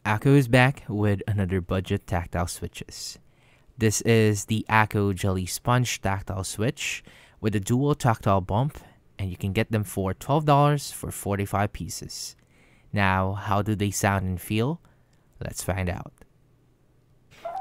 Akko is back with another budget tactile switches. This is the Akko Jelly Sponge tactile switch with a dual tactile bump, and you can get them for $12 for 45 pieces. Now, how do they sound and feel? Let's find out.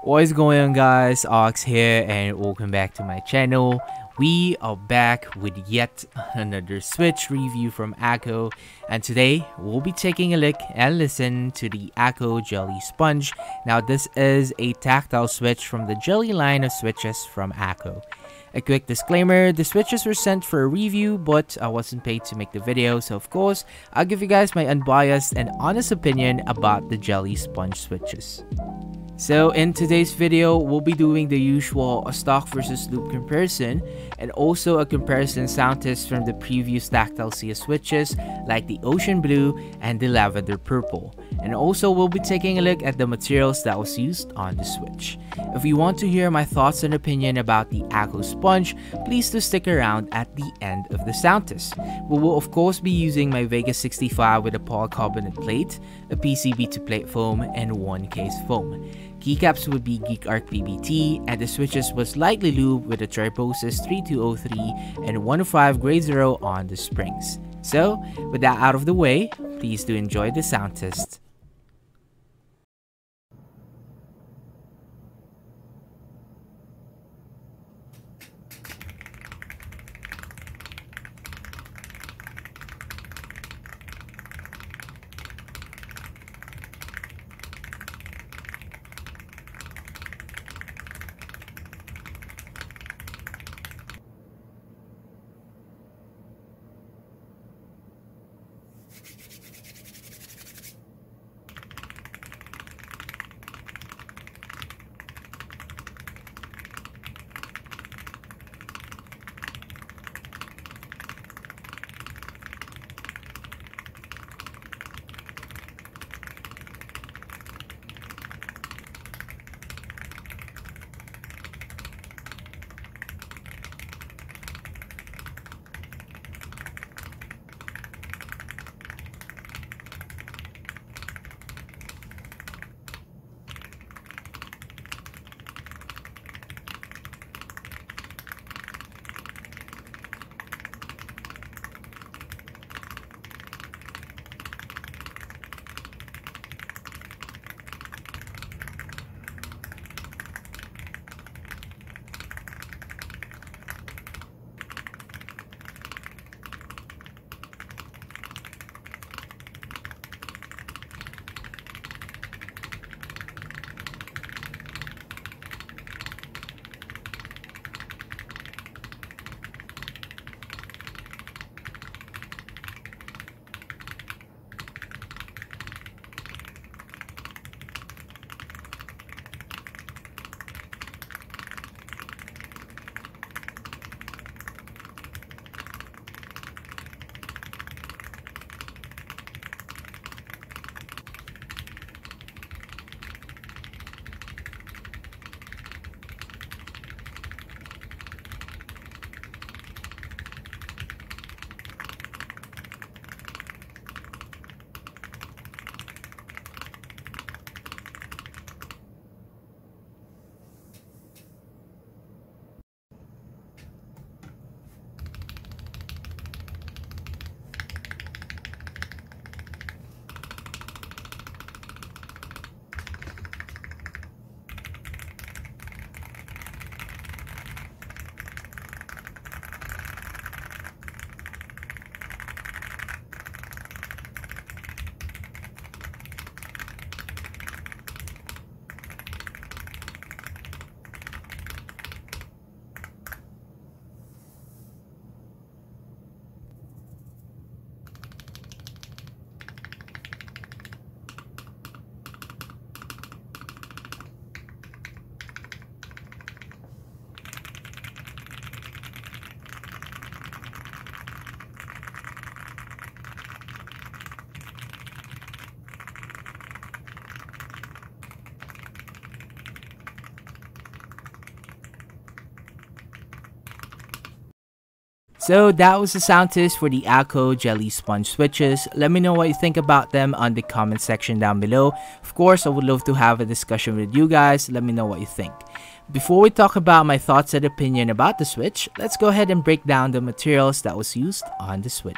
What is going on, guys? Ox here, and welcome back to my channel. We are back with yet another switch review from Akko, and today we'll be taking a look and listen to the Akko Jelly Sponge. Now, this is a tactile switch from the Jelly line of switches from Akko. A quick disclaimer, the switches were sent for a review, but I wasn't paid to make the video, so of course, I'll give you guys my unbiased and honest opinion about the Jelly Sponge switches. So in today's video, we'll be doing the usual stock versus loop comparison, and also a comparison sound test from the previous Tactile CS switches like the Ocean Blue and the Lavender Purple. And also we'll be taking a look at the materials that was used on the switch. If you want to hear my thoughts and opinion about the Akko Sponge, please do stick around at the end of the sound test. We will of course be using my Vega 65 with a polycarbonate plate, a PCB to plate foam, and one case foam. Keycaps would be Geek Arc PBT, and the switches was lightly lubed with a Triposis 3203 and 105 grade 0 on the springs. So, with that out of the way, please do enjoy the sound test. So that was the sound test for the Akko Jelly Sponge switches. Let me know what you think about them on the comment section down below. Of course, I would love to have a discussion with you guys. Let me know what you think. Before we talk about my thoughts and opinion about the switch, let's go ahead and break down the materials that was used on the switch.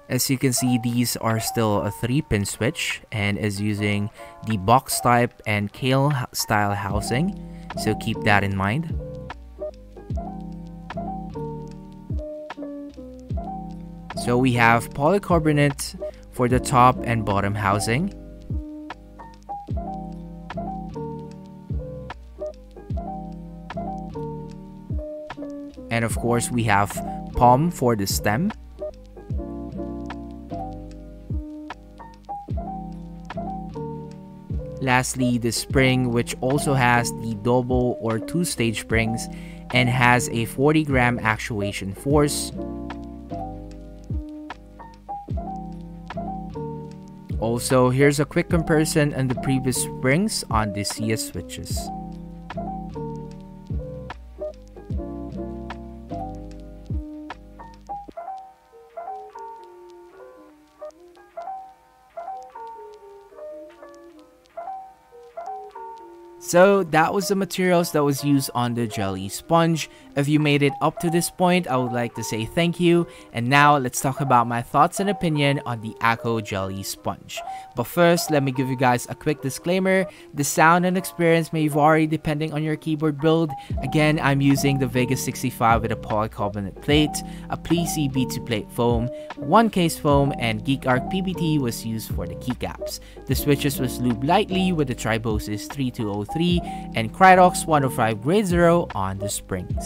As you can see, these are still a 3-pin switch and is using the box type and kale style housing. So keep that in mind. So we have polycarbonate for the top and bottom housing. And of course we have POM for the stem. Lastly, the spring, which also has the double or 2-stage springs and has a 40-gram actuation force. Also, here's a quick comparison on the previous springs on the CS switches. So that was the materials that was used on the jelly sponge. If you made it up to this point, I would like to say thank you. And now let's talk about my thoughts and opinion on the Akko jelly sponge. But first, let me give you guys a quick disclaimer. The sound and experience may vary depending on your keyboard build. Again, I'm using the Vega 65 with a polycarbonate plate, a PCB2 plate foam, 1 case foam, and Geek Arc PBT was used for the keycaps. The switches was lubed lightly with the Tribosys 3203 and Krydox 105 grade 0 on the springs.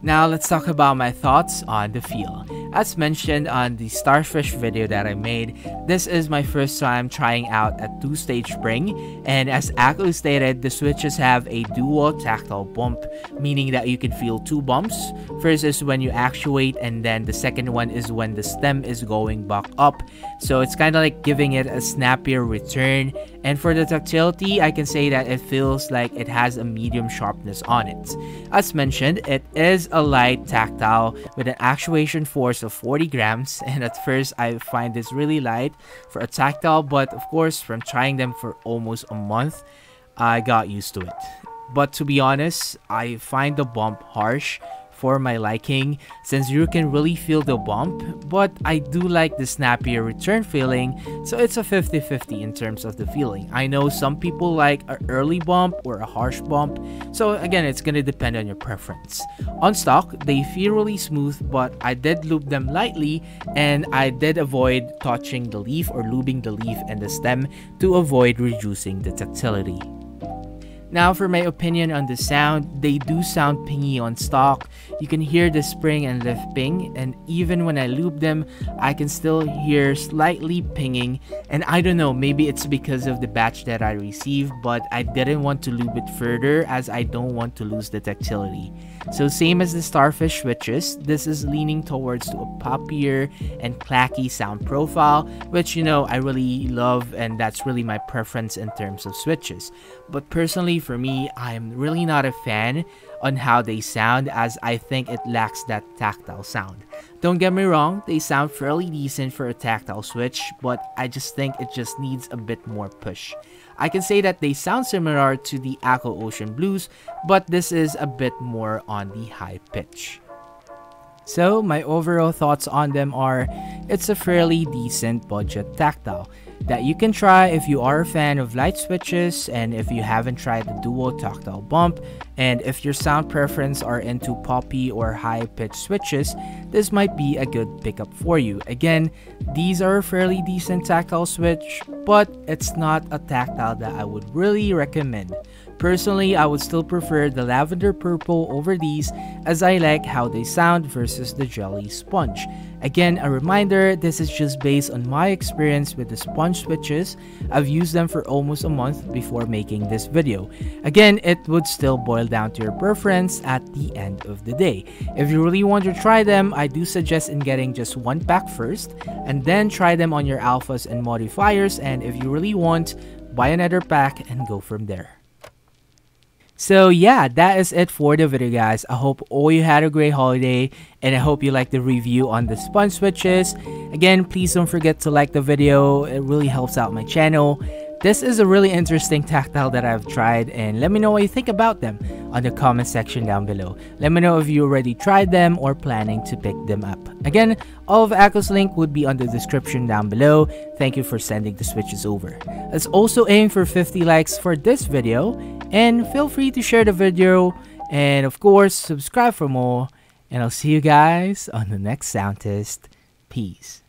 Now let's talk about my thoughts on the feel. As mentioned on the Starfish video that I made, this is my first time trying out a 2-stage spring, and as Akko stated, the switches have a dual tactile bump, meaning that you can feel 2 bumps. First is when you actuate, and then the second one is when the stem is going back up. So it's kind of like giving it a snappier return. And for the tactility, I can say that it feels like it has a medium sharpness on it. As mentioned, it is a light tactile with an actuation force of 40 grams, and at first I find this really light for a tactile, but of course from trying them for almost a month, I got used to it. But to be honest, I find the bump harsh for my liking, since you can really feel the bump, but I do like the snappier return feeling, so it's a 50-50 in terms of the feeling. I know some people like an early bump or a harsh bump, so again, it's gonna depend on your preference. On stock, they feel really smooth, but I did lube them lightly, and I did avoid touching the leaf or lubing the leaf and the stem to avoid reducing the tactility. Now for my opinion on the sound, they do sound pingy on stock. You can hear the spring and lift ping, and even when I lube them, I can still hear slightly pinging, and I don't know, maybe it's because of the batch that I received, but I didn't want to lube it further as I don't want to lose the tactility. So same as the Starfish switches, this is leaning towards to a poppier and clacky sound profile, which you know I really love, and that's really my preference in terms of switches. But personally for me, I'm really not a fan on how they sound, as I think it lacks that tactile sound. Don't get me wrong, they sound fairly decent for a tactile switch, but I just think it just needs a bit more push. I can say that they sound similar to the Akko Ocean Blues, but this is a bit more on the high pitch. So my overall thoughts on them are, it's a fairly decent budget tactile that you can try if you are a fan of light switches, and if you haven't tried the dual tactile bump, and if your sound preference are into poppy or high pitch switches, this might be a good pickup for you. Again, these are a fairly decent tactile switch, but it's not a tactile that I would really recommend. Personally, I would still prefer the Lavender Purple over these, as I like how they sound versus the Jelly Sponge. Again, a reminder, this is just based on my experience with the sponge switches. I've used them for almost a month before making this video. Again, it would still boil down to your preference at the end of the day. If you really want to try them, I do suggest in getting just one pack first, and then try them on your alphas and modifiers, and if you really want, buy another pack and go from there. So yeah, that is it for the video, guys. I hope all you had a great holiday, and I hope you liked the review on the sponge switches. Again, please don't forget to like the video. It really helps out my channel. This is a really interesting tactile that I've tried, and let me know what you think about them on the comment section down below. Let me know if you already tried them or planning to pick them up. Again, all of Akko's link would be on the description down below. Thank you for sending the switches over. Let's also aim for 50 likes for this video, and feel free to share the video, and of course subscribe for more, and I'll see you guys on the next Soundtest. Peace.